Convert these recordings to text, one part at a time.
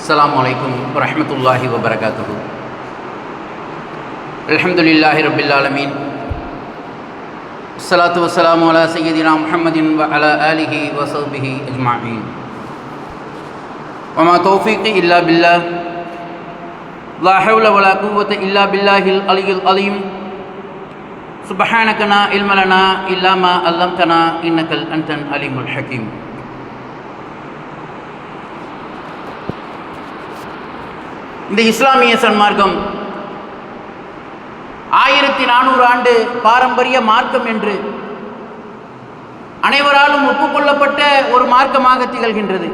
Assalamualaikum warahmatullahi wabarakatuh. Alhamdulillahi rabbil alamin. Wassalatu wassalamu ala sayyidina Muhammadin wa ala alihi wa sahbihi ajma'in. Wa ma taufiqi illa billah. La hawla wa la quwwata illa billahil aliyyil alim. Subhanaka la ilma lana illa ma 'allamtana innakal antal alimul hakim. இந்த இஸ்லாமிய சன்மார்க்கம் 1400 ஆண்டு பாரம்பரிய மார்க்கம் என்று அனைவராலும் ஒப்புக்கொள்ளப்பட்ட ஒரு மார்க்கமாக திகழ்கின்றது.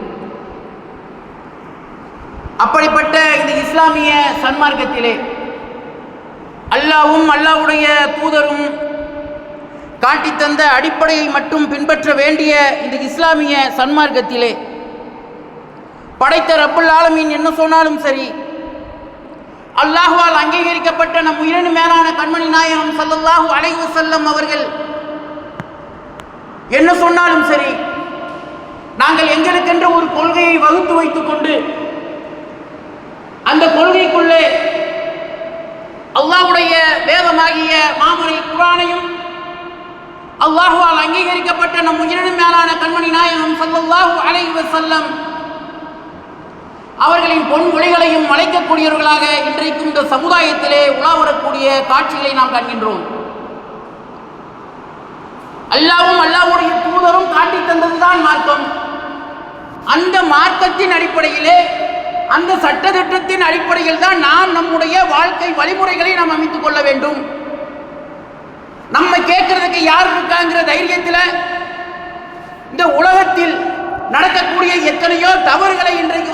அப்படிப்பட்ட இந்த இஸ்லாமிய சன்மார்க்கத்திலே அல்லாஹ்வும் அல்லாஹ்வுடைய தூதரும் காட்டித்தந்த அடிப்படையை மட்டும் பின்பற்ற வேண்டிய இந்த இஸ்லாமிய சன்மார்க்கத்திலே படைத்த ரப்புல் ஆலமீன் என்ன சொன்னாலும் சரி, அல்லாஹ்வால் அங்கீகரிக்கப்பட்ட நம் உயிரின் மேலான கண்மணி நாயகம் ஸல்லல்லாஹு அலைஹி வஸல்லம் அவர்கள் என்ன சொன்னாலும் சரி, நாங்கள் எங்களுக்கென்று ஒரு கொள்கையை வகுத்து வைத்துக் கொண்டு அந்த கொள்கைக்குள்ளே அல்லாஹ்வுடைய வேதமாகிய மாமறை குர்ஆனையும் அல்லாஹ்வால் அங்கீகரிக்கப்பட்ட நம் உயிரின் மேலான கண்மணி நாயகம் ஸல்லல்லாஹு அலைஹி வஸல்லம் அவர்களின் பொன் மொழிகளையும் அழைக்கக்கூடியவர்களாக இன்றைக்கும் இந்த சமுதாயத்திலே உலா வரக்கூடிய காட்சிகளை நாம் காண்கின்றோம். அல்லாஹ்வும் அல்லாஹ்வுடைய தூதரும் காட்டி தந்ததுதான் மார்க்கம். அந்த மார்க்கத்தின் அடிப்படையிலே, அந்த சட்டத்திட்டத்தின் அடிப்படையில் தான் நாம் நம்முடைய வாழ்க்கை வழிமுறைகளை நாம் அமைத்துக் கொள்ள வேண்டும். நம்ம கேட்கறதுக்கு யார் இருக்காங்கிற தைரியத்தில் இந்த உலகத்தில் நடக்கக்கூடிய எத்தனையோ தவறுகளை இன்றைக்கு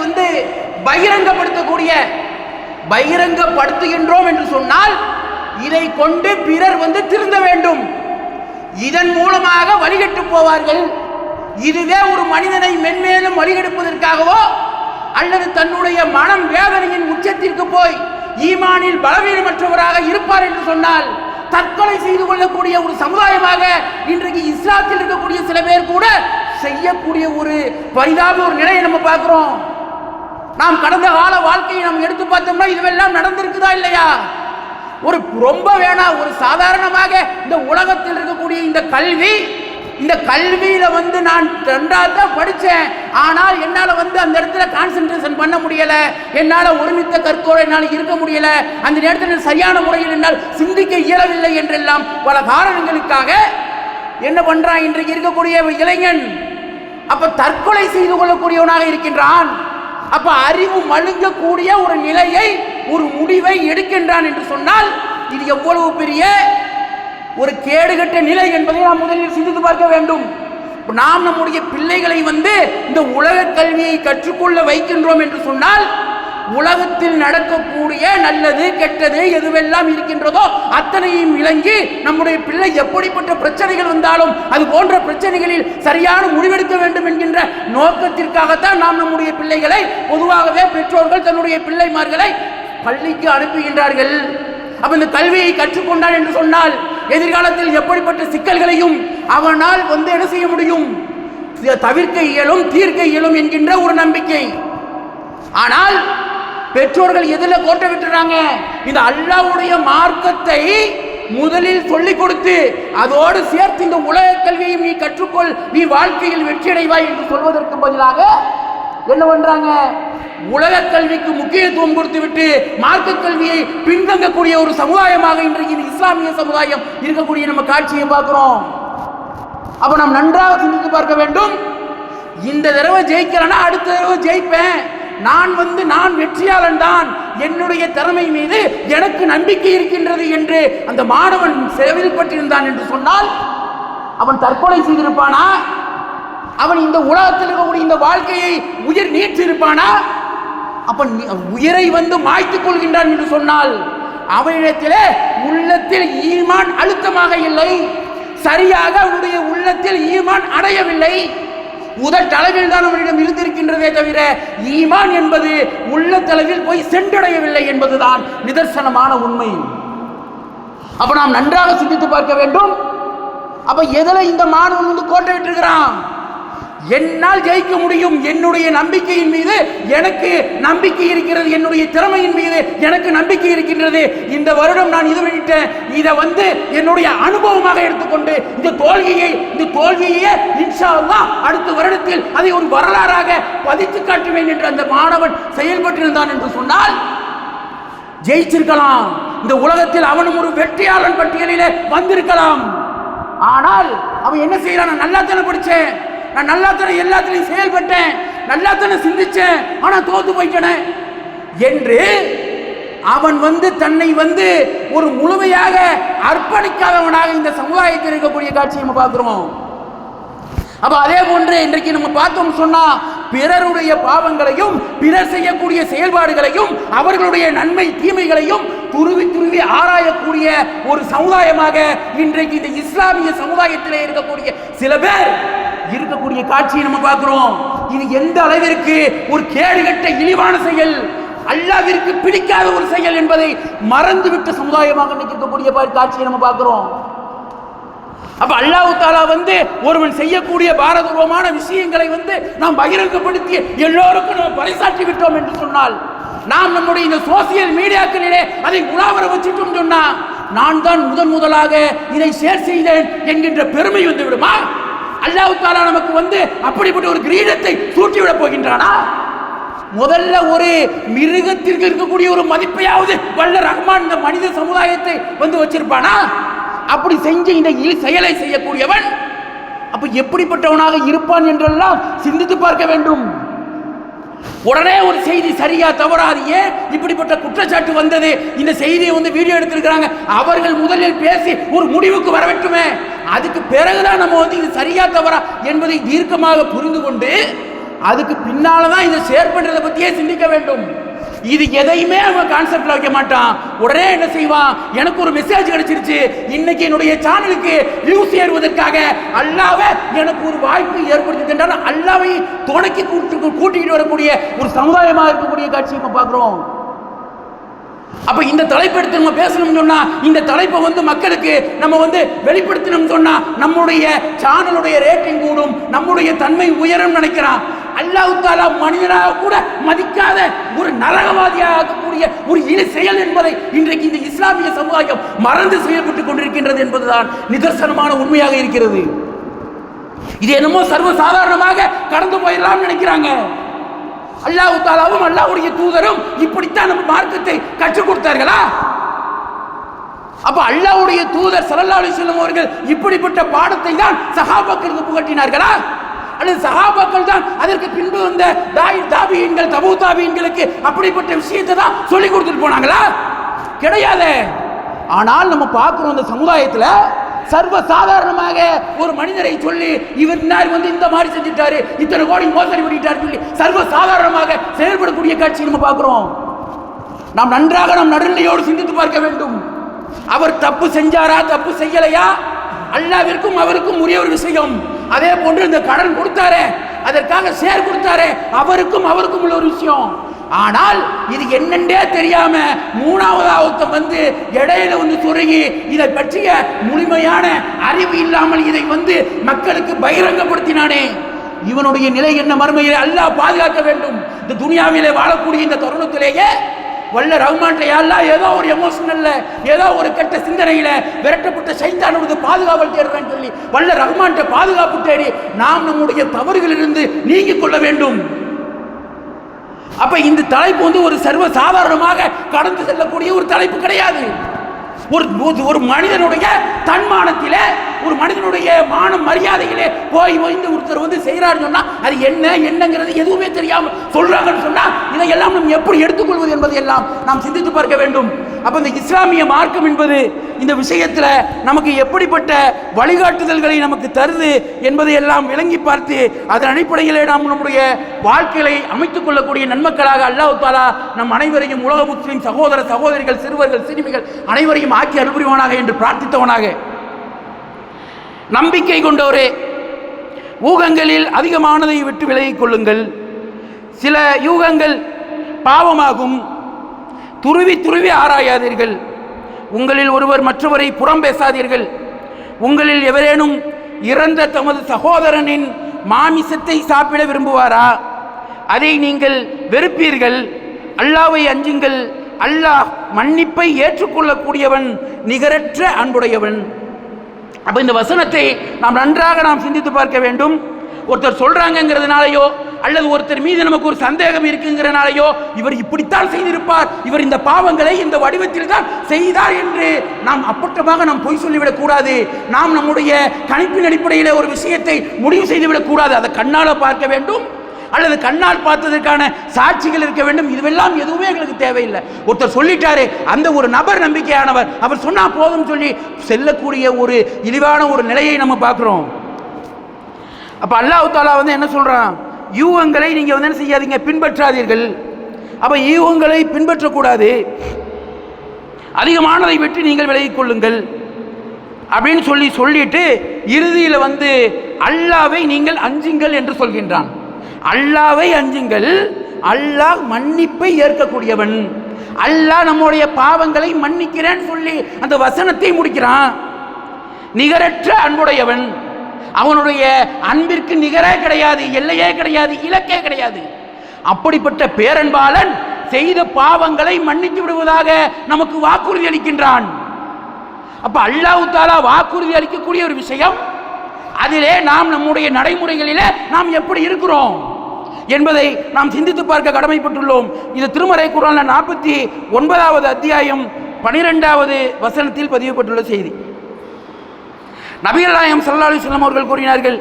பகிரங்கப்படுத்துகின்றோம் என்று சொன்னால் இதை கொண்டு பிறர் திருந்த வேண்டும். இதன் மூலமாக வழிகட்டு போவார்கள். இதுவே ஒரு மனிதனை மென்மேலும் வழிகெடுப்பதற்காகவோ அல்லது தன்னுடைய மனம் வேதனையின் உச்சத்திற்கு போய் ஈமானில் பலவீனமற்றவராக இருப்பார் என்று சொன்னால் தற்கொலை செய்து கொள்ளக்கூடிய ஒரு சமுதாயமாக இன்றைக்கு இஸ்லாத்தில் இருக்கக்கூடிய சில பேர் கூட செய்யக்கூடிய ஒரு பரிதாப ஒரு நிலையை நம்ம பார்க்கிறோம். நாம் கடந்த கால வாழ்க்கையை நாம் எடுத்து பார்த்தோம்னா இதுவெல்லாம் நடந்திருக்குதா இல்லையா? ஒரு ரொம்ப வேணாம், ஒரு சாதாரணமாக இந்த உலகத்தில் இருக்கக்கூடிய இந்த கல்வியில நான் 2ஆவது தான் படித்தேன். ஆனால் என்னால் அந்த இடத்துல கான்சென்ட்ரேஷன் பண்ண முடியல, என்னால் ஒருமித்த கருத்தோடு என்னால் இருக்க முடியல, அந்த நேரத்தில் சரியான முறையில் என்னால் சிந்திக்க இயலவில்லை என்றெல்லாம் பல காரணங்களுக்காக என்ன பண்றான் இன்றைக்கு இருக்கக்கூடிய இளைஞன்? அப்ப தற்கொலை செய்து கொள்ளக்கூடியவனாக இருக்கின்றான். அப்ப அறிவு மழுங்கக்கூடிய ஒரு நிலையை, ஒரு முடிவை எடுக்கின்றான் என்று சொன்னால் இது எவ்வளவு பெரிய ஒரு கேடுகட்ட நிலை என்பதை நாம் முதலில் சிந்தித்து பார்க்க வேண்டும். நாம் நம்முடைய பிள்ளைகளை இந்த உலக கல்வியை கற்றுக்கொள்ள வைக்கின்றோம் என்று சொன்னால் உலகத்தில் நடக்கக்கூடிய நல்லது கெட்டது எதுவெல்லாம் இருக்கின்றதோ அத்தனையும் விளங்கி நம்முடைய பிள்ளை எப்படிப்பட்ட பிரச்சனைகள் வந்தாலும் அது போன்ற பிரச்சனைகளில் சரியான முடிவெடுக்க வேண்டும் என்கின்ற நோக்கத்திற்காகத்தான் நாம் நம்முடைய பிள்ளைகளை பொதுவாகவே பெற்றோர்கள் தன்னுடைய பிள்ளைமார்களை பள்ளிக்கு அனுப்புகின்றார்கள். அப்ப இந்த கல்வியை கற்றுக்கொண்டான் என்று சொன்னால் எதிர்காலத்தில் எப்படிப்பட்ட சிக்கல்களையும் அவனால் என்ன செய்ய முடியும், தவிர்க்க இயலும், தீர்க்க இயலும் என்கின்ற ஒரு நம்பிக்கை. ஆனால் பெற்றோர்கள் எதில் கோட்டை விட்டுறாங்க? இந்த அல்லாஹ்வுடைய மார்க்கத்தை முதலில் சொல்லிக் கொடுத்து அதோடு சேர்த்து இந்த உலக கல்வியை நீ கற்றுக்கொள், நீ வாழ்க்கையில் வெற்றியடைவாய் என்று சொல்வதற்கு பதிலாக என்ன பண்றாங்க? உலக கல்விக்கு முக்கியத்துவம் கொடுத்து விட்டு மார்க்க கல்வியை பின்தங்கக்கூடிய ஒரு சமுதாயமாக இன்றைக்கு இஸ்லாமிய சமுதாயம் இருக்கக்கூடிய நம்ம காட்சியை பார்க்கிறோம். அப்ப நாம் நன்றாக சிந்தித்து பார்க்க வேண்டும். இந்த தடவை ஜெயிக்கலன்னா அடுத்த தடவை ஜெயிப்பேன், நான் வெற்றியாளன் தான், என்னுடைய திறமை மீது எனக்கு நம்பிக்கை இருக்கின்றது என்று அந்த மாணவன் செவில் பட்டிருந்தான் என்று சொன்னால் அவன் தற்கொலை செய்திருப்பானா? அவன் இந்த உலகத்தில் இருக்கக்கூடிய இந்த வாழ்க்கையை உயிர் நீட்டிருப்பானா? அப்ப உயிரை மாய்த்துக் கொள்கின்றான் என்று சொன்னால் அவனிடத்திலே உள்ளத்தில் ஈமான் அழுத்தமாக இல்லை, சரியாக அவனுடைய உள்ளத்தில் ஈமான் அடையவில்லை. உதட்டளவில் தான் அவனிடம் இருந்திருக்கின்றதே தவிர ஈமான் என்பது உள்ளத்தளவில் போய் சென்றடையவில்லை என்பதுதான் நிதர்சனமான உண்மை. அப்ப நாம் நன்றாக சிந்தித்து பார்க்க வேண்டும். அப்ப எதில் இந்த மாணவன் கோட்டை விட்டுருக்கிறான்? என்னால் ஜெயிக்க முடியும், என்னுடைய நம்பிக்கையின் மீது எனக்கு நம்பிக்கை இருக்கிறது, என்னுடைய திறமையின் மீது எனக்கு நம்பிக்கை இருக்கின்றது. இந்த வருடம் நான் இது பண்ணிட்டேன், இதை என்னுடைய அனுபவமாக எடுத்துக்கொண்டு இந்த தோல்வியை இன்ஷா அல்லாஹ் அடுத்த வருடத்தில் அதை ஒரு வரலாறாக பதித்து காட்டுவேன் என்று அந்த மாணவன் செயல்பட்டிருந்தான் என்று சொன்னால் ஜெயிச்சிருக்கலாம். இந்த உலகத்தில் அவனும் ஒரு வெற்றியாளன் பட்டியலிலே வந்திருக்கலாம். ஆனால் அவன் என்ன செய்யறான்? நான் நல்லா தானே படித்தேன், நான் நல்லா தானே எல்லாத்திலையும் செயல்பட்டேன், நல்லா தானே சிந்திச்சேன், ஆனா தோத்து போயிட்டேன் என்று அவன் தன்னை ஒரு முழுமையாக அர்ப்பணிக்காதவனாக இந்த சமுதாயத்தில் இருக்கக்கூடிய காட்சியை நம்ம பார்க்கிறோம். அப்ப அதே போன்று இன்றைக்கு நம்ம பார்த்தோம் சொன்னா பிறருடைய பாவங்களையும் பிறர் செய்யக்கூடிய செயல்பாடுகளையும் அவர்களுடைய நன்மை தீமைகளையும் துருவி ஆராயக்கூடிய ஒரு சமுதாயமாக இன்றைக்கு இந்த இஸ்லாமிய சமுதாயத்திலே இருக்கக்கூடிய சில பேர் இருக்கக்கூடிய காட்சியை நம்ம பார்க்கிறோம். இது எந்த அளவிற்கு ஒரு கேடுகட்ட இழிவான செயல், அல்லாஹ்விற்கு பிடிக்காத ஒரு செயல் என்பதை மறந்துவிட்ட சமுதாயமாக இருக்கக்கூடிய காட்சியை நம்ம பார்க்கிறோம். அப்ப அல்லாஹ் தஆலா ஒருவன் செய்யக்கூடிய பாரதூரமான விஷயங்களை நாம் பகிரங்கப்படுத்தி எல்லோருக்கும் நாம் பறைசாற்றி விட்டோம் என்று சொன்னால், நாம் நம்முடைய இந்த சோசியல் மீடியாக்களிலே அதை உலாவர வச்சுட்டோம் சொன்னா, நான் தான் முதலாக இதை ஷேர் செய்தேன் என்கின்ற பெருமை விடுமா? அல்லாஹ் தஆலா நமக்கு அப்படிப்பட்ட ஒரு கிரீடத்தை சூட்டிவிட போகின்றானா? முதல்ல ஒரு மிருகத்திற்கு இருக்கக்கூடிய ஒரு மதிப்பையாவது வல்ல ரஹ்மான் இந்த மனித சமுதாயத்தை வச்சிருப்பானா? அப்படி செஞ்ச இந்த செயலை செய்யக்கூடியவன் அப்ப எப்படிப்பட்டவனாக இருப்பான் என்றெல்லாம் சிந்தித்து பார்க்க வேண்டும். உடனே ஒரு செய்தி சரியா தவறாது, ஏன் இப்படிப்பட்ட குற்றச்சாட்டு வந்தது, இந்த செய்தியை வீடியோ எடுத்திருக்கிறாங்க, அவர்கள் முதலில் பேசி ஒரு முடிவுக்கு வர வேண்டுமே, அதுக்கு பிறகுதான் நம்ம இது சரியா தவறா என்பதை தீர்க்கமாக புரிந்து கொண்டு அதுக்கு பின்னால்தான் இதை ஷேர் பண்றதை பத்தியே சிந்திக்க வேண்டும். இது எதையுமே அவன் கான்செப்ட்ல வைக்க மாட்டான். உடனே என்ன செய்வான்? எனக்கு ஒரு மெசேஜ் கிடைச்சிருச்சு, இன்னைக்கு என்னுடைய சேனலுக்கு வியூஸ் ஏறுவதற்காக அல்லாஹ்வே எனக்கு ஒரு வாய்ப்பு ஏற்படுத்தி தந்தார், அல்லாஹ்வை துணைக்கு கூட்டிட்டு வரக்கூடிய ஒரு சமுதாயமா இருக்கக்கூடிய காட்சியை நம்ம பார்க்கிறோம். அப்ப இந்த தலைப்பை எடுத்து நம்ம பேசணும் சொன்னா, இந்த தலைப்பை மக்களுக்கு நம்ம வெளிப்படுத்தணும் சொன்னா நம்முடைய சேனலுடைய ரேட்டிங் கூடும், நம்முடைய தன்மை உயரும் நினைக்கிறான். அல்லாஹ் தஆலா மனிதனாக கூட மதிக்காத ஒரு நரகவாதியாகக்கூடிய ஒரு இனி செயல் என்பதை இன்றைக்கு இந்த இஸ்லாமிய சமுதாயம் மறந்து செயல்பட்டுக் கொண்டிருக்கின்றது என்பதுதான் நிதர்சனமான உண்மையாக இருக்கிறது. இது என்னமோ சர்வசாதாரணமாக கடந்து போயிடலாம் நினைக்கிறாங்க. அல்லாஹ் தஆலாவும் அல்லாஹ்வுடைய தூதரும் இப்படித்தான் நம்ம மார்க்கத்தை கற்றுக் கொடுத்தார்களா? அப்ப அல்லாஹ்வுடைய தூதர் ஸல்லல்லாஹு அலைஹி வஸல்லம் அவர்கள் இப்படிப்பட்ட பாடத்தை தான் சஹாபாக்களுக்கு புகட்டினார்களா? அல்லது சஹாபாக்கள் தான் அதற்கு பின்பு வந்த தாபியீன்கள் தபூ தாபியீன்களுக்கு அப்படிப்பட்ட விஷயத்தை தான் சொல்லிக் கொடுத்துட்டு போனாங்களா? கிடையாது. ஆனால் நம்ம பார்க்கிறோம் இந்த சமுதாயத்துல சர்வ சாதாரணமாக ஒரு மனிதரை சொல்லி இவர் இந்த மாதிரி செஞ்சிட்டாரு, இத்தனை கோடி மோசடி பண்ணிட்டாரு சொல்லி சர்வ சாதாரணமாக செயல்படக்கூடிய காட்சி நம்ம பார்க்கிறோம். நாம் நன்றாக நம் நடுநிலையோடு சிந்தித்து பார்க்க வேண்டும். அவர் தப்பு செஞ்சாரா தப்பு செய்யலையா அல்லாஹ்விற்கும் அவருக்கும் உரிய ஒரு விஷயம். அதே போன்று இந்த கடன் கொடுத்தாரே அதற்காக ஷேர் கொடுத்தாரே அவருக்கும் உள்ள ஒரு விஷயம். ஆனால் இது என்னென்றே தெரியாம மூணாவது வந்து இடையில வந்து சுருகி இதை பற்றிய முழுமையான அறிவு இல்லாமல் இதை வந்து மக்களுக்கு பகிரங்கப்படுத்தினானே, இவனுடைய நிலை என்ன மறுமையிலே அல்லாஹ் பாதுகாக்க வேண்டும். இந்த துனியாவிலே வாழக்கூடிய இந்த தருணத்திலேயே வல்ல ரஹ்மான் அல்லாஹ் ஏதோ ஒரு எமோஷனல்ல ஏதோ ஒரு கெட்ட சிந்தனையில விரட்டப்பட்ட சைத்தானுடைய பாதுகாவல் தேடுறேன்னு சொல்லி வல்ல ரஹ்மான் பாதுகாப்பு தேடி நாம் நம்முடைய தவறுகளிலிருந்து நீங்கிக் கொள்ள வேண்டும். அப்ப இந்த தலைப்பு வந்து ஒரு சர்வ சாதாரணமாக கடந்து செல்லக்கூடிய ஒரு தலைப்பு கிடையாது. ஒரு மனிதனுடைய தன்மானத்திலே ஒரு மனிதனுடைய மான மரியாதையிலே போய் ஒருத்தர் வந்து செய்யறாருன்னு சொன்னா அது என்னங்கிறது எதுவுமே தெரியாம சொல்றாங்கன்னு சொன்னா இதையெல்லாம் நாம் எப்படி எடுத்துக்கொள்வது என்பதை எல்லாம் நாம் சிந்தித்து பார்க்க வேண்டும். அப்ப இந்த இஸ்லாமிய மார்க்கம் என்பது இந்த விஷயத்துல நமக்கு எப்படிப்பட்ட வழிகாட்டுதல்களை நமக்கு தருது என்பதை எல்லாம் விளங்கி பார்த்து அதன் அடிப்படையிலே நாம் நம்முடைய வாழ்க்கையை அமைத்துக் கொள்ளக்கூடிய நன்மக்களாக அல்லாஹ் தஆலா நம் அனைவரையும் உலக முஸ்லிம் சகோதர சகோதரிகள் சிறுவர்கள் சிறுமிகள் அனைவரையும் ஆக்கி அருள்புரிவானாக என்று பிரார்த்தித்தவனாக, நம்பிக்கை கொண்டோரே ஊகங்களில் அதிகமானதை விட்டு விலகிக் கொள்ளுங்கள். சில யூகங்கள் பாவமாகும். துருவி துருவி ஆராயாதீர்கள். உங்களில் ஒருவர் மற்றவரை புறம் பேசாதீர்கள். உங்களில் எவரேனும் இறந்த தமது சகோதரனின் மாமிசத்தை சாப்பிட விரும்புவாரா? அதை நீங்கள் வெறுப்பீர்கள். அல்லாஹ்வை அஞ்சுங்கள். அல்லாஹ் மன்னிப்பை ஏற்றுக்கொள்ளக்கூடியவன், நிகரற்ற அன்புடையவன். அப்ப இந்த வசனத்தை நாம் சிந்தித்து பார்க்க வேண்டும். ஒருத்தர் சொல்றாங்கிறதுனாலயோ அல்லது ஒருத்தர் மீது நமக்கு ஒரு சந்தேகம் இருக்குங்கிறனாலயோ இவர் இப்படித்தான் செய்திருப்பார், இவர் இந்த பாவங்களை இந்த வடிவத்தில் தான் செய்தார் என்று நாம் அப்பட்டமாக நாம் பொய் சொல்லிவிடக் கூடாது. நாம் நம்முடைய கணிப்பின் அடிப்படையில் ஒரு விஷயத்தை முடிவு செய்துவிடக் கூடாது. அதை கண்ணால் பார்க்க வேண்டும் அல்லது கண்ணால் பார்த்ததற்கான சாட்சிகள் இருக்க வேண்டும். இதுவெல்லாம் எதுவுமே எங்களுக்கு தேவையில்லை. ஒருத்தர் சொல்லிட்டாரு, அந்த ஒரு நபர் நம்பிக்கையானவர், அவர் சொன்னா போதும் சொல்லி செல்லக்கூடிய ஒரு இழிவான ஒரு நிலையை நம்ம பார்க்கிறோம். அப்ப அல்லாஹ் தஆலா வந்து என்ன சொல்றான்? யூகங்களை நீங்க வந்து என்ன செய்யாதீங்க, பின்பற்றாதீர்கள். அப்ப யூகங்களை பின்பற்றக்கூடாது. அதிகமானதை விட்டு நீங்கள் விலகிக் கொள்ளுங்கள் அப்படின்னு சொல்லிட்டு இறுதியில் வந்து அல்லாஹ்வை நீங்கள் அஞ்சுங்கள் என்று சொல்கின்றான். அல்லாஹ்வை அஞ்சுங்கள். அல்லாஹ் மன்னிப்பை ஏற்கக்கூடியவன். அல்லாஹ் நம்முடைய பாவங்களை மன்னிக்கிறேன்னு சொல்லி அந்த வசனத்தை முடிக்கிறான். நிகரற்ற அன்புடையவன். அவனுடைய அன்பிற்கு நிகரே கிடையாது, எல்லையே கிடையாது, இலக்கே கிடையாது. அப்படிப்பட்ட பேரன்பாளன் செய்த பாவங்களை மன்னித்து விடுவதாக நமக்கு வாக்குறுதி அளிக்கின்றான். அப்ப அல்லாஹ் தஆலா வாக்குறுதி அளிக்கக்கூடிய ஒரு விஷயம், அதிலே நாம் நம்முடைய நடைமுறைகளிலே நாம் எப்படி இருக்கிறோம் என்பதை நாம் சிந்தித்து பார்க்க கடமைப்பட்டுள்ளோம். இது திருமறை குர்ஆன்ல 49வது அத்தியாயம் 12வது வசனத்தில் பதியப்பட்டுள்ள செய்தி. நபிகள் நாயகம் ஸல்லல்லாஹு அலைஹி வஸல்லம் அவர்கள் கூறினார்கள்,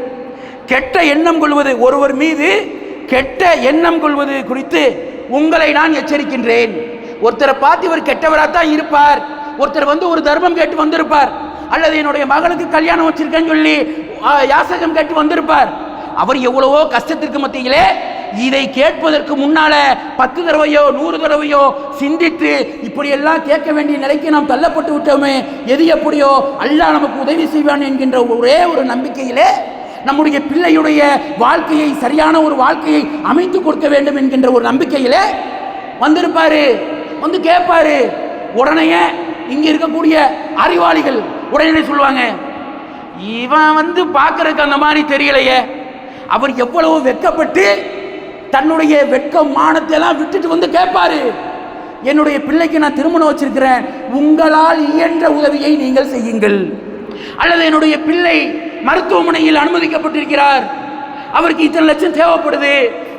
கெட்ட எண்ணம் கொள்வது, ஒருவர் மீது கெட்ட எண்ணம் கொள்வது குறித்து உங்களை நான் எச்சரிக்கின்றேன். ஒருத்தரை பார்த்து இவர் கெட்டவராகத்தான் இருப்பார், ஒருத்தர் வந்து ஒரு தர்மம் கேட்டு வந்திருப்பார், அல்லது என்னுடைய மகளுக்கு கல்யாணம் வச்சிருக்கேன்னு சொல்லி யாசகம் கேட்டு வந்திருப்பார். அவர் எவ்வளவோ கஷ்டத்திற்கு மத்தியிலே இதை கேட்பதற்கு முன்னால 10 தடவையோ 100 தடவையோ சிந்தித்து இப்படியெல்லாம் கேட்க வேண்டிய நிலைக்கு நாம் தள்ளப்பட்டு விட்டோமே, எது எப்படியோ அல்லாஹ் நமக்கு உதவி செய்வான் என்கின்ற ஒரே ஒரு நம்பிக்கையிலே நம்முடைய பிள்ளையுடைய வாழ்க்கையை சரியான ஒரு வாழ்க்கையை அமைத்து கொடுக்க வேண்டும் என்கின்ற ஒரு நம்பிக்கையிலே வந்திருப்பாரு, வந்து கேட்பாரு. உடனே இங்க இருக்கக்கூடிய அறிவாளிகள் உடனே சொல்லுவாங்க, இவன் வந்து பார்க்கறதுக்கு அந்த மாதிரி தெரியலையே, அவர் எவ்வளவு வெட்கப்பட்டு தன்னுடைய வெட்கம் மானத்தை எல்லாம் விட்டுட்டு வந்து கேட்பாரு, என்னுடைய பிள்ளைக்கு நான் திருமணம் வச்சிருக்கிறேன், உங்களால் இயன்ற உதவியை நீங்கள் செய்யுங்கள். அல்லது என்னுடைய பிள்ளை மருத்துவமனையில் அனுமதிக்கப்பட்டிருக்கிறார், அவருக்கு இத்தனை லட்சம் தேவைப்படுது,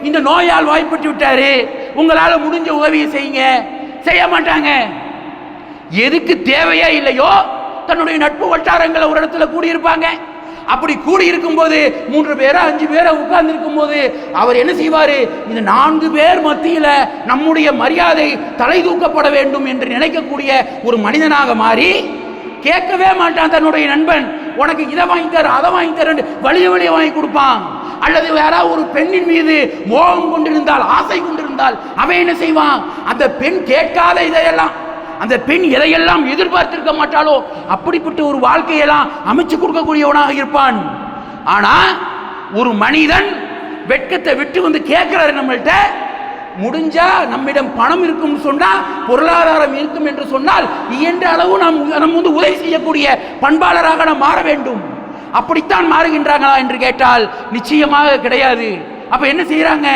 இந்த நோயால் வாய்ப்பட்டு விட்டாரு, உங்களால் முடிஞ்ச உதவியை செய்யுங்க. செய்ய மாட்டாங்க. எதுக்கு தேவையே இல்லையோ தன்னுடைய நட்பு வட்டாரங்களை ஒரு இடத்துல கூடியிருப்பாங்க. அப்படி கூடி இருக்கும் போது 3 பேரோ 5 பேரோ உட்கார்ந்து இருக்கும் போது அவர் என்ன செய்வாரு, இந்த 4 பேர் மத்தியில நம்முடைய மரியாதை தலை தூக்கப்பட வேண்டும் என்று நினைக்கக்கூடிய ஒரு மனிதனாக மாறி கேட்கவே மாட்டான். தன்னுடைய நண்பன் உனக்கு இதை வாங்கி தர அதை வாங்கி தர வழிய வழிய வாங்கி கொடுப்பான். அல்லது யாராவது ஒரு பெண்ணின் மீது மோகம் கொண்டிருந்தால், ஆசை கொண்டிருந்தால் இருந்தால் அவன் என்ன செய்வான்? அந்த பெண் கேட்காத இதையெல்லாம், அந்த பெண் எதையெல்லாம் எதிர்பார்த்திருக்க மாட்டாளோ அப்படிப்பட்ட ஒரு வாழ்க்கையெல்லாம் அமைச்சு கொடுக்கக்கூடியவனாக இருப்பான். ஆனா ஒரு மனிதன் வெட்கத்தை விட்டு வந்து கேட்கிறாரு நம்மள்கிட்ட, முடிஞ்சா நம்மிடம் பணம் இருக்கும் சொன்னா, பொருளாதாரம் இருக்கும் என்று சொன்னால் இயன்ற அளவு நாம் வந்து உதவி செய்யக்கூடிய பண்பாளராக நாம் மாற வேண்டும். அப்படித்தான் மாறுகின்றாங்களா என்று கேட்டால் நிச்சயமாக கிடையாது. அப்ப என்ன செய்யறாங்க?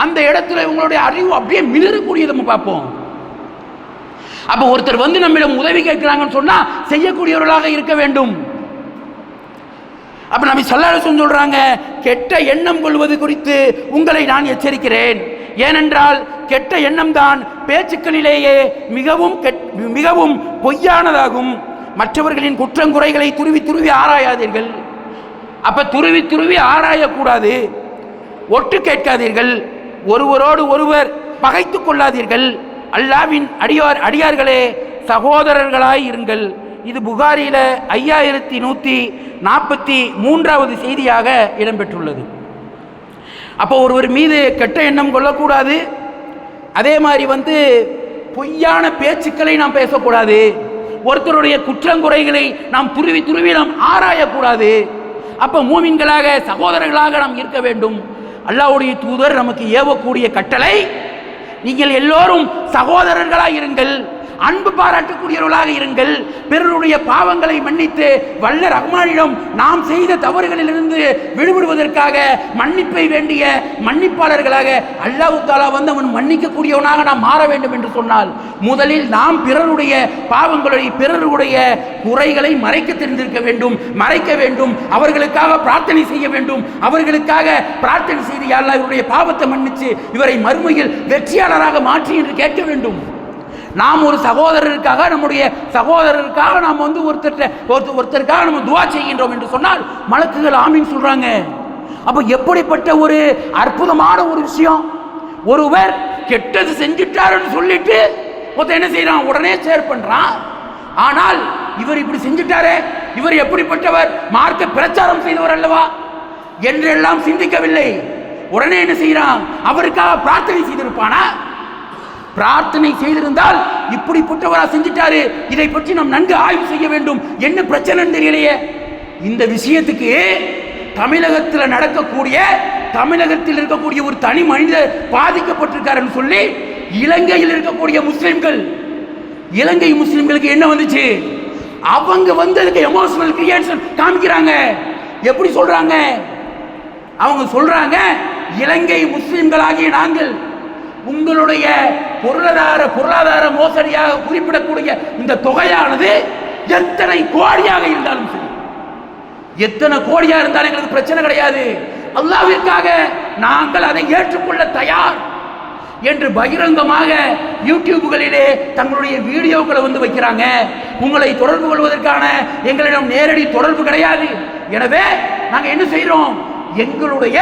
அந்த இடத்துல இவங்களுடைய அறிவு அப்படியே மிளறக்கூடியதை நம்ம பார்ப்போம். அப்ப ஒருத்தர் வந்து நம்மிடம் உதவி கேட்கிறாங்கன்னு சொன்னா செய்யக்கூடியவர்களாக இருக்க வேண்டும். அப்ப நபி ஸல்லல்லாஹு அலைஹி வஸல்லம் சொல்றாங்க, கெட்ட எண்ணம் கொள்வது குறித்து உங்களை நான் எச்சரிக்கிறேன். ஏனென்றால் கெட்ட எண்ணம் தான் பேச்சுக்களிலேயே மிகவும் பொய்யானதாகும். மற்றவர்களின் குற்றங்குறைகளை துருவி துருவி ஆராயாதீர்கள். அப்ப துருவி துருவி ஆராயக்கூடாது. ஒட்டு கேட்காதீர்கள். ஒருவரோடு ஒருவர் பகைத்துக் கொள்ளாதீர்கள். அல்லாஹ்வின் அடியார்களே, சகோதரர்களாய் இருங்கள். இது புகாரில 5143வது செய்தியாக இடம்பெற்றுள்ளது. அப்போ ஒருவர் மீது கெட்ட எண்ணம் கொள்ளக்கூடாது. அதே மாதிரி வந்து பொய்யான பேச்சுக்களை நாம் பேசக்கூடாது. ஒருத்தருடைய குற்றங்குறைகளை நாம் துருவி துருவி நாம் ஆராயக்கூடாது. அப்ப மூமின்களாக சகோதரர்களாக நாம் இருக்க வேண்டும். அல்லாஹ்வுடைய தூதர் நமக்கு ஏவக்கூடிய கட்டளை, நீங்கள் எல்லோரும் சகோதரர்களாக இருங்கள், அன்பு பாராட்டக்கூடியவர்களாக இருங்கள், பிறருடைய பாவங்களை மன்னித்து வல்ல ரஹ்மானிடம் நாம் செய்த தவறுகளிலிருந்து விடுபடுவதற்காக மன்னிப்பை வேண்டிய மன்னிப்பாளர்களாக அல்லாஹ் தஆலா வந்து அவன் மன்னிக்கக்கூடியவனாக நாம் மாற வேண்டும் என்று சொன்னால், முதலில் நாம் பிறருடைய பாவங்களை, பிறருடைய குறைகளை மறைக்க தெரிந்திருக்க வேண்டும், மறைக்க வேண்டும். அவர்களுக்காக பிரார்த்தனை செய்ய வேண்டும். அவர்களுக்காக பிரார்த்தனை செய்து, யா அல்லாஹ் இவருடைய பாவத்தை மன்னிச்சு இவரை மறுமையில் வெற்றியாளராக மாற்றி என்று கேட்க வேண்டும். நாம் ஒரு சகோதரருக்காக, நம்முடைய சகோதரருக்காக நாம் வந்து ஒருத்தருக்காக நம்ம துஆ செய்கின்றோம் என்று சொன்னால் மலக்குகள் ஆமீன் சொல்றாங்க. அப்ப எப்படிப்பட்ட ஒரு அற்புதமான ஒரு விஷயம்! ஒருவர் கெட்டது செஞ்சிட்டாருன்னு சொல்லிட்டு ஒருத்தர் என்ன செய்யறான்? உடனே ஷேர் பண்றான். ஆனால் இவர் இப்படி செஞ்சிட்டாரே, இவர் எப்படிப்பட்டவர், மார்க்க பிரச்சாரம் செய்தவர் அல்லவா என்றெல்லாம் சிந்திக்கவில்லை. உடனே என்ன செய்யறான்? அவருக்காக பிரார்த்தனை செய்திருப்பானா? பிரார்த்தனை செய்திருந்தால் இப்படிப்பட்டவரா செஞ்சிட்டாரு, இதை பற்றி நாம் நன்கு ஆய்வு செய்ய வேண்டும், என்ன பிரச்சனைன்னு தெரியலையே. இந்த விஷயத்துக்கு தமிழகத்தில் நடக்கக்கூடிய, தமிழகத்தில் இருக்கக்கூடிய ஒரு தனி மனிதர் பாதிக்கப்பட்டிருக்காருன்னு சொல்லி இலங்கையில் இருக்கக்கூடிய முஸ்லிம்கள், இலங்கை முஸ்லிம்களுக்கு என்ன வந்துச்சு? அவங்க வந்து அதுக்கு எமோஷனல் கிரியேஷன் காமிக்கிறாங்க. எப்படி சொல்றாங்க? அவங்க சொல்றாங்க, இலங்கை முஸ்லிம்களாகிய நாங்கள் உங்களுடைய பொருளாதார மோசடியாக குறிப்பிடக்கூடிய இந்த தொகையானது எத்தனை கோடியாக இருந்தாலும் சரி, எத்தனை கோடியாக இருந்தாலும் எங்களுக்கு பிரச்சனை கிடையாது, அல்லாஹ்விற்காக நாங்கள் அதை ஏற்றுக்கொள்ள தயார் என்று பகிரங்கமாக யூடியூப்களிலே தங்களுடைய வீடியோக்களை வந்து வைக்கிறாங்க. உங்களை தொடர்பு கொள்வதற்கான எங்களிடம் நேரடி தொடர்பு கிடையாது. எனவே நாங்கள் என்ன செய்கிறோம்? எங்களுடைய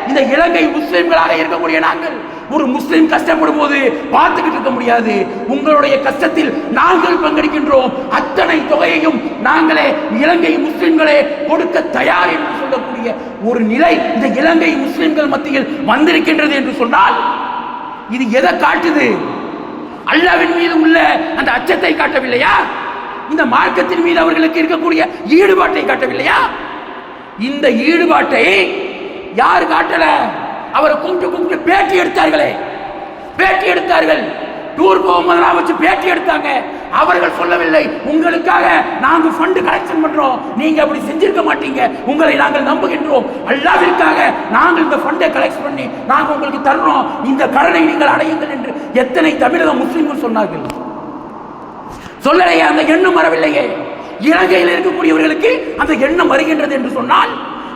இந்த இலங்கை முஸ்லிம்களாக இருக்கக்கூடிய நாங்கள் ஒரு முஸ்லிம் கஷ்டப்படும் போது பார்த்துக்கிட்டு இருக்க முடியாது. உங்களுடைய கஷ்டத்தில் நாங்கள் பங்கெடுக்கின்றோம். அத்தனை தொகையையும் நாங்களே இலங்கை முஸ்லிம்களே கொடுக்க தயார் என்று சொல்லக்கூடிய ஒரு நிலை இந்த இலங்கை முஸ்லிம்கள் மத்தியில் வந்திருக்கின்றது என்று சொன்னால் இது எதை காட்டுது? அல்லாஹ்வின் மீது உள்ள அந்த அச்சத்தை காட்டவில்லையா? இந்த மார்க்கத்தின் மீது அவர்களுக்கு இருக்கக்கூடிய ஈடுபாட்டை காட்டவில்லையா? இந்த ஈடுபாட்டை யார் காட்டல? அவரை கூப்பிட்டு பேட்டி எடுத்தார்களே, பேட்டி எடுத்தார்கள். டூர் போகும்போதெல்லாம் வச்சு பேட்டி எடுத்தாங்க. அவர்கள் சொல்லவில்லை, உங்களுக்காக நாங்கள் ஃபண்ட் கலெக்ஷன் பண்றோம், நீங்க அப்படி செஞ்சிருக்க மாட்டீங்க, உங்களை நாங்கள் நம்புகின்றோம், அல்லாஹ்விற்காக நாங்கள் இந்த ஃபண்டை கலெக்ட் பண்ணி நாங்கள் உங்களுக்கு தர்றோம், இந்த கடனை நீங்கள் அடையுங்கள் என்று எத்தனை தமிழக முஸ்லிம்கள் சொன்னார்கள்? சொல்லலையே, அந்த எண்ணம் வரவில்லையே. இலங்கையில் இருக்கக்கூடியவர்களுக்கு அந்த எண்ணம் வருகின்றது என்று சொன்னால்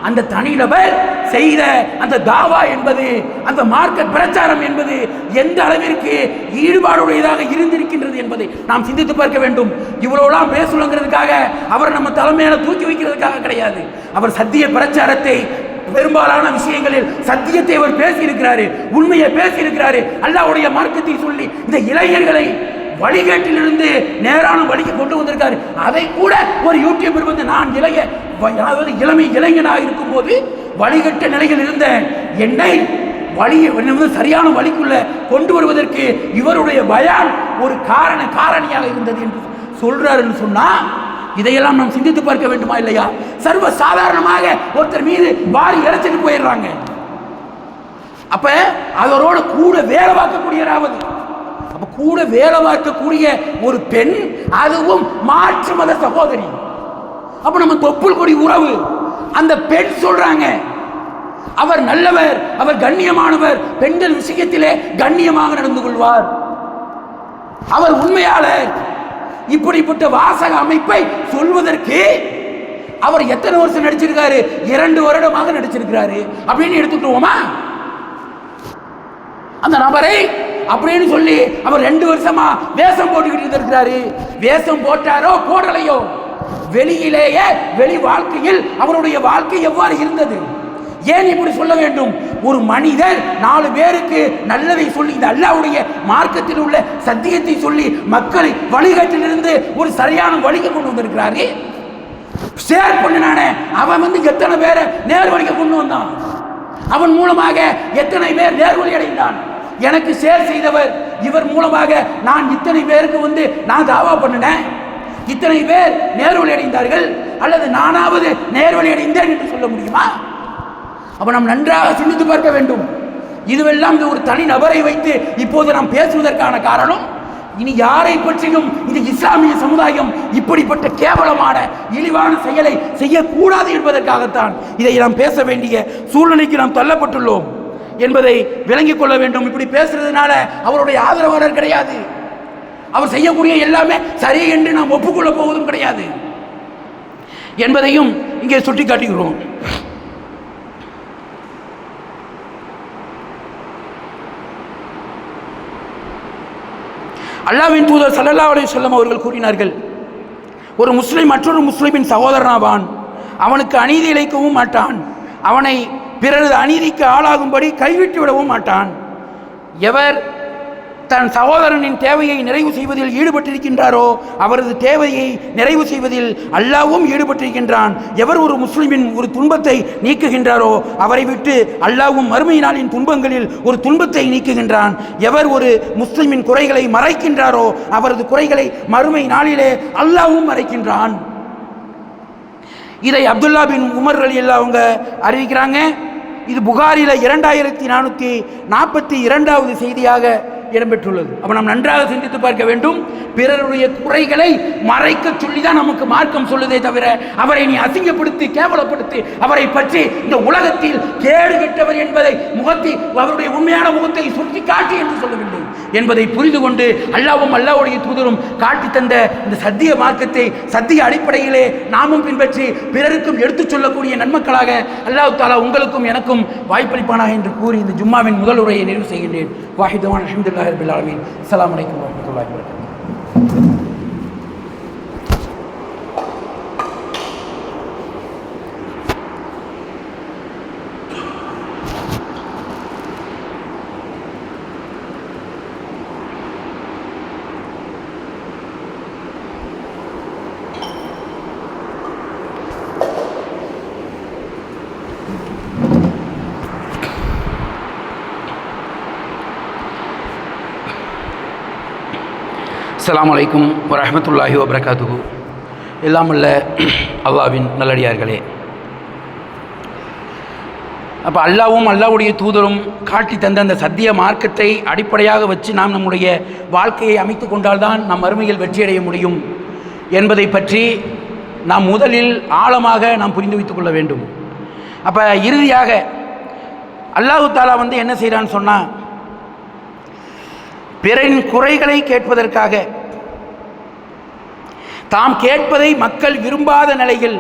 அந்த தனிநபர் செய்த அந்த தாவா என்பது, அந்த மார்க்க பிரச்சாரம் என்பது எந்த அளவிற்கு ஈடுபாடுடையதாக இருந்திருக்கின்றது என்பதை நாம் சிந்தித்து பார்க்க வேண்டும். இவ்வளவுலாம் பேசணுங்கிறதுக்காக அவர் நம்ம தலைமையில தூக்கி வைக்கிறதுக்காக கிடையாது. அவர் சத்திய பிரச்சாரத்தை, பெரும்பாலான விஷயங்களில் சத்தியத்தை அவர் பேசியிருக்கிறாரு, உண்மையை பேசியிருக்கிறாரு. அல்லாஹ்வுடைய மார்க்கத்தை சொல்லி இந்த இளைஞர்களை வழிகேட்டிலிருந்து நேரான வழிக்கு கொண்டு வந்திருக்காரு. அதை கூட ஒரு யூடியூபர் வந்து, நான் இளமை இளைஞனாக இருக்கும் போது வழிகட்ட நிலையில் இருந்த என்னை வழியை சரியான வழிக்குள்ள கொண்டு வருவதற்கு இவருடைய பயான் ஒரு காரணியாக இருந்தது என்று சொல்றாருன்னு சொன்னா, இதையெல்லாம் நாம் சிந்தித்து பார்க்க வேண்டுமா இல்லையா? சர்வ சாதாரணமாக ஒருத்தர் மீது வாரி இறைச்சிட்டு போயிடுறாங்க. அப்ப அவரோட கூட வேலை பார்க்கக்கூடியவராவது, அப்ப கூட வேலை பார்க்கக்கூடிய ஒரு பெண், அதுவும் மாற்று மத சகோதரி, அப்ப நம்ம தொப்புள் கொடி உறவு. அந்த பெண் சொல்றாங்க, அவர் நல்லவர், அவர் கண்ணியமானவர், பெண்கள் விஷயத்திலே கண்ணியமாக நடந்து கொள்வார், அவர் உண்மையாளர். இப்படிப்பட்ட வாசக அமைப்பை சொல்வதற்கு அவர் எத்தனை வருஷம் நடிச்சிருக்காரு? 2 வருடமாக நடிச்சிருக்கிறாரு அப்படின்னு எடுத்துக்கிட்டோமா? அந்த நபரை அப்படின்னு சொல்லி அவர் 2 வருஷமா வேஷம் போட்டுக்கிட்டு இருக்கிறாரு. வேஷம் போட்டாரோ போடலையோ, வெளியிலேயே வெளி வாழ்க்கையில் அவருடைய வாழ்க்கை எவ்வாறு இருந்தது? ஏன் இப்படி சொல்ல வேண்டும்? ஒரு மனிதர் 4 பேருக்கு நல்லதை சொல்லி, இந்த அல்லாஹ்வுடைய மார்க்கத்தில் உள்ள சத்தியத்தை சொல்லி மக்களை வழிகாட்டிலிருந்து ஒரு சரியான வழிக்கு கொண்டு வந்திருக்கிறாரு. ஷேர் பண்ணினானே அவன் எத்தனை பேரை நேர்வழிக்கு கொண்டு வந்தான், அவன் மூலமாக எத்தனை பேர் நேர்வழி அடைந்தான். எனக்கு ஷேர் செய்தவர் இவர் மூலமாக நான் இத்தனை பேருக்கு நான் தாவா பண்ணினேன், இத்தனை பேர் நேர்வழி அடைந்தார்கள், அல்லது நானாவது நேர்வழி அடைந்தேன் என்று சொல்ல முடியுமா? அப்ப நாம் நன்றாக சிந்தித்து பார்க்க வேண்டும். இதுவெல்லாம் ஒரு தனி நபரை வைத்து இப்போது நாம் பேசுவதற்கான காரணம், இனி யாரை பற்றியும் இந்த இஸ்லாமிய சமுதாயம் இப்படிப்பட்ட கேவலமான இழிவான செயலை செய்யக்கூடாது என்பதற்காகத்தான் இதை நாம் பேச வேண்டிய சூழ்நிலைக்கு நாம் தள்ளப்பட்டுள்ளோம் என்பதை விளங்கிக் கொள்ள வேண்டும். இப்படி பேசுறதுனால அவருடைய ஆதரவாளர் கிடையாது, அவர் செய்யக்கூடிய எல்லாமே சரி என்று நாம் ஒப்புக்கொள்ள போவதும் கிடையாது என்பதையும் இங்கே சுட்டி காட்டுகிறோம். அல்லாஹ்வின் தூதர் ஸல்லல்லாஹு அலைஹி வஸல்லம் அவர்கள் கூறினார்கள், ஒரு முஸ்லிம் மற்றொரு முஸ்லிமின் சகோதரனாவான், அவனுக்கு அநீதி இழைக்கவும் மாட்டான், அவனை பிறரது அநீதிக்கு ஆளாகும்படி கைவிட்டு விடவும் மாட்டான். எவர் தன் சகோதரனின் தேவையை நிறைவு செய்வதில் ஈடுபட்டிருக்கின்றாரோ அவரது தேவையை நிறைவு செய்வதில் அல்லாஹ்வும் ஈடுபட்டிருக்கின்றான். எவர் ஒரு முஸ்லிமின் ஒரு துன்பத்தை நீக்குகின்றாரோ அவரை விட்டு அல்லாஹ்வும் மறுமை நாளின் துன்பங்களில் ஒரு துன்பத்தை நீக்குகின்றான். எவர் ஒரு முஸ்லிமின் குறைகளை மறைக்கின்றாரோ அவரது குறைகளை மறுமை நாளிலே அல்லாஹ்வும் மறைக்கின்றான். இதை அப்துல்லா பின் உமர் ரலியல்லாஹு அவங்க அறிவிக்கிறாங்க. இது புகாரில 2442வது செய்தியாக இடம்பெற்றுள்ளது. அப்ப நாம் நன்றாக சிந்தித்து பார்க்க வேண்டும். பிறருடைய குறைகளை மறைக்க சொல்லிதான் நமக்கு மார்க்கம் சொல்லுதே தவிர அவரை நீ அசிங்கப்படுத்தி கேவலப்படுத்தி அவரை பற்றி இந்த உலகத்தில் கேடு கெட்டவர் என்பதை அவருடைய உண்மையான முகத்தை சுட்டி காட்டி என்று சொல்லவில்லை என்பதை புரிந்து கொண்டு அல்லாஹ்வும் அல்லாஹ்வுடைய தூதரும் காட்டி தந்த இந்த சத்திய மார்க்கத்தை சத்திய அடிப்படையிலே நாமும் பின்பற்றி பிறருக்கும் எடுத்துச் சொல்லக்கூடிய நன்மக்களாக அல்லாஹ் தஆலா உங்களுக்கும் எனக்கும் வாய்ப்பளிப்பானாக என்று கூறி இந்த ஜும்மாவின் முதல் உரையை நிறைவு செய்கின்றேன். வாஹிதுவான் அல்ஹம்துலில்லாஹி ரப்பில் ஆலமீன். அஸ்ஸலாமு அலைக்கும் வரஹ்மத்துல்லாஹி வபரகாத்துஹு. அஸ்ஸலாமு அலைக்கும் வரஹ்மத்துல்லாஹி வபரகாத்துஹு. எல்லாம் அல்ல அல்லாஹ்வின் நல்லடியார்களே, அப்போ அல்லாஹ்வும் அல்லாஹ்வுடைய தூதரும் காட்டி தந்த அந்த சத்திய மார்க்கத்தை அடிப்படையாக வச்சு நாம் நம்முடைய வாழ்க்கையை அமைத்து கொண்டால்தான் நாம் மறுமையில் வெற்றியடைய முடியும் என்பதை பற்றி நாம் முதலில் ஆழமாக நாம் புரிந்து வைத்துக் கொள்ள வேண்டும். அப்போ இறுதியாக அல்லாஹ் தஆலா என்ன செய்கிறான்னு சொன்னால், பிறரின் குறைகளை கேட்பதற்காக தாம் கேட்பதை மக்கள் விரும்பாத நிலையில்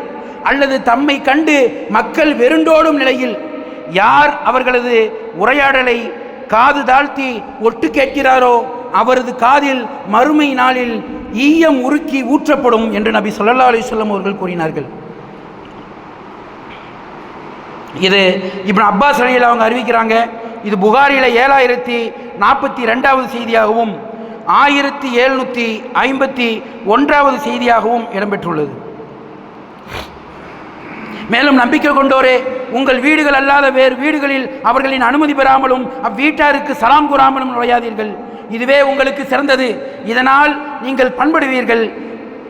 அல்லது தம்மை கண்டு மக்கள் வெறுண்டோடும் நிலையில் யார் அவர்களது உரையாடலை காது தாழ்த்தி ஒட்டு கேட்கிறாரோ அவரது காதில் மறுமை நாளில் ஈயம் உருக்கி ஊற்றப்படும் என்று நபி ஸல்லல்லாஹு அலைஹி வஸல்லம் அவர்கள் கூறினார்கள். இது இப்னு அப்பாஸ் ரலியல்லாஹு அவங்க அறிவிக்கிறாங்க. இது புகாரில 7042வது செய்தியாகவும் 1751வது செய்தியாகவும் இடம்பெற்றுள்ளது. மேலும் நம்பிக்கை கொண்டோரே, உங்கள் வீடுகள் அல்லாத வேறு வீடுகளில் அவர்களின் அனுமதி பெறாமலும் அவ்வீட்டாருக்கு சலாம் கூறாமலும் நுழையாதீர்கள். இதுவே உங்களுக்கு சிறந்தது. இதனால் நீங்கள் பண்படுவீர்கள்.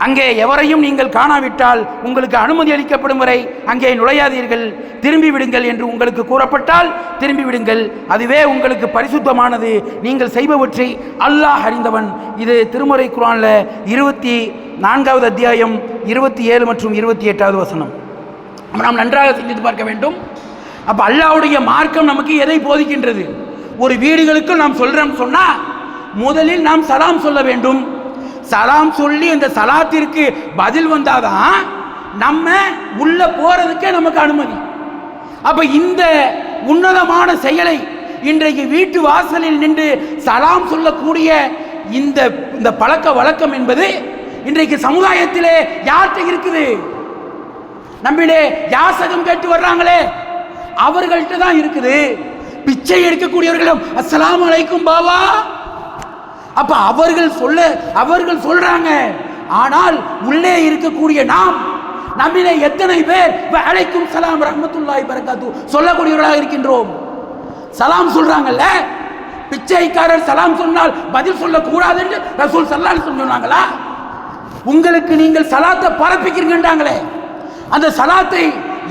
அங்கே எவரையும் நீங்கள் காணாவிட்டால் உங்களுக்கு அனுமதி அளிக்கப்படும் வரை அங்கே நுழையாதீர்கள். திரும்பி விடுங்கள் என்று உங்களுக்கு கூறப்பட்டால் திரும்பி விடுங்கள். அதுவே உங்களுக்கு பரிசுத்தமானது. நீங்கள் செய்பவற்றை அல்லாஹ் அறிந்தவன். இது திருமறை குர்ஆன்ல 24வது அத்தியாயம் 27 மற்றும் 28வது வசனம். நாம் நன்றாக சிந்தித்து பார்க்க வேண்டும். அப்போ அல்லாஹ்வுடைய மார்க்கம் நமக்கு எதை போதிக்கின்றது? ஒரு வீடுகளுக்கு நாம் சொல்றோம் சொன்னா முதலில் நாம் சலாம் சொல்ல வேண்டும். சலாம் சொல்லி அந்த சலாத்திற்கு பதில் வந்தாதான் நம்ம உள்ள போறதுக்கே நமக்கு அனுமதி. அப்ப இந்த உன்னதமான செயலை இன்றைக்கு வீட்டு வாசலில் நின்று சலாம் சொல்லக்கூடிய இந்த பழக்க வழக்கம் என்பது இன்றைக்கு சமுதாயத்திலே யார்கிட்ட இருக்குது? நம்மளே யாசகம் கேட்டு வர்றாங்களே அவர்கள்ட்ட தான் இருக்குது. பிச்சை எடுக்கக்கூடியவர்களும் அஸ்ஸலாமு அலைக்கும் பாவா, அப்ப அவர்கள் சொல்றாங்க. ஆனால் உள்ளே இருக்கக்கூடிய நாம் நம்மிலே எத்தனை பேர் வலைக்கும் சலாம் ரஹ்மத்துல்லாஹி பரக்காத்து சொல்லக்கூடியவர்களாக இருக்கின்றோம்? சலாம் சொல்றாங்கல்ல, பிச்சைக்காரர் சலாம் சொன்னால் பதில் சொல்லக்கூடாது என்று ரசூல் ஸல்லல்லாஹு அலைஹி வஸல்லம் சொன்னாங்களா? உங்களுக்கு நீங்கள் சலாத்தை பரப்பிக்கிறீங்கன்றாங்களே, அந்த சலாத்தை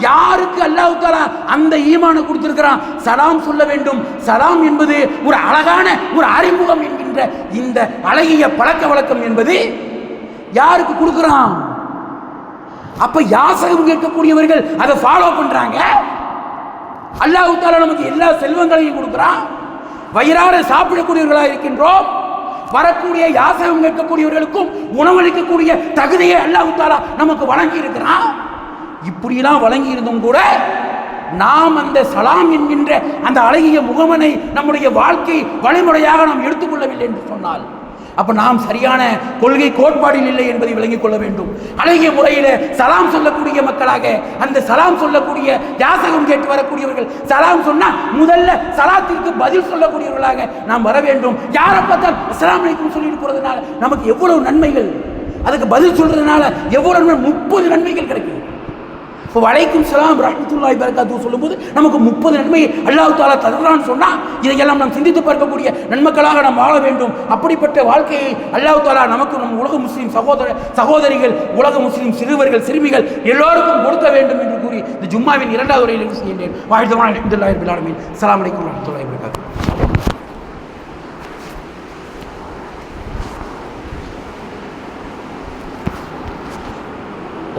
யாருக்கு அல்லாஹ் தஆலா அந்த ஈமானை கொடுத்திருக்கிறான்? சலாம் சொல்ல வேண்டும். சலாம் என்பது ஒரு அழகான ஒரு அறிமுகம் என்கின்ற இந்த அழகிய பழக்க வழக்கம் என்பது யாருக்கு கொடுக்கிறான்? அப்ப யாசகம் கேட்கக்கூடியவர்கள் அதை ஃபாலோ பண்றாங்க. அல்லாஹ் தஆலா நமக்கு எல்லா செல்வங்களையும் கொடுக்கிறான். வயிறார சாப்பிடக்கூடியவர்களாக இருக்கின்றோம். வரக்கூடிய யாசகம் கேட்கக்கூடியவர்களுக்கும் உணவளிக்கக்கூடிய தகுதியை அல்லாஹ் தஆலா நமக்கு வழங்கி இருக்கிறான். இப்படியெல்லாம் வழங்கி இருந்தும் கூட நாம் அந்த சலாம் என்கின்ற அந்த அழகிய முகமனை நம்முடைய வாழ்க்கை வழிமுறையாக நாம் எடுத்துக்கொள்ளவில்லை என்று சொன்னால் அப்ப நாம் சரியான கொள்கை கோட்பாடில் இல்லை என்பதை விளங்கிக் கொள்ள வேண்டும். அழகிய முறையில் சலாம் சொல்லக்கூடிய மக்களாக, அந்த சலாம் சொல்லக்கூடிய யாசகம் கேட்டு வரக்கூடியவர்கள், சலாம் சொன்னா முதல்ல சலாத்திற்கு பதில் சொல்லக்கூடியவர்களாக நாம் வர வேண்டும். யாரை பார்த்தால் அஸ்ஸலாமு அலைக்கும் சொல்லிட்டு போறதுனால நமக்கு எவ்வளவு நன்மைகள், அதுக்கு பதில் சொல்றதுனால எவ்வளவு 30 நன்மைகள் கிடைக்கும். இப்போ வலைக்கும் சலாம் ரஹ்மத்துல்லாஹி பரக்காத்து சொல்லும்போது நமக்கு 30 நன்மை அல்லாஹ் தஆலா தருகிறான்னு சொன்னால் இதையெல்லாம் நாம் சிந்தித்து பார்க்கக்கூடிய நன்மக்களாக நாம் வாழ வேண்டும். அப்படிப்பட்ட வாழ்க்கையை அல்லாஹ் தஆலா நமக்கு நம் உலக முஸ்லீம் சகோதரிகள், உலக முஸ்லீம் சிறுவர்கள் சிறுமிகள் எல்லோருக்கும் கொடுக்க வேண்டும் என்று கூறி இந்த ஜும்மாவின் 2வது உரையில் செய்கின்றேன். வாழ்த்துவான் அல்ஹம்துலில்லாஹி ரப்பில் ஆலமீன். அஸ்ஸலாமு அலைக்கும் வரஹ்மத்துல்லாஹி வபரகாத்துஹு.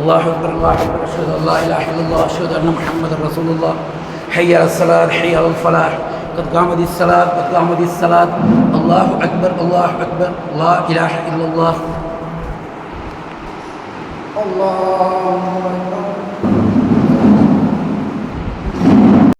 الله أكبر الله أكبر أشهد أن لا إله إلا الله أشهد أن محمدا رسول الله حي على الصلاة حي على الفلاح قد قامت الصلاة قد قامت الصلاة الله أكبر الله أكبر لا إله إلا الله. الله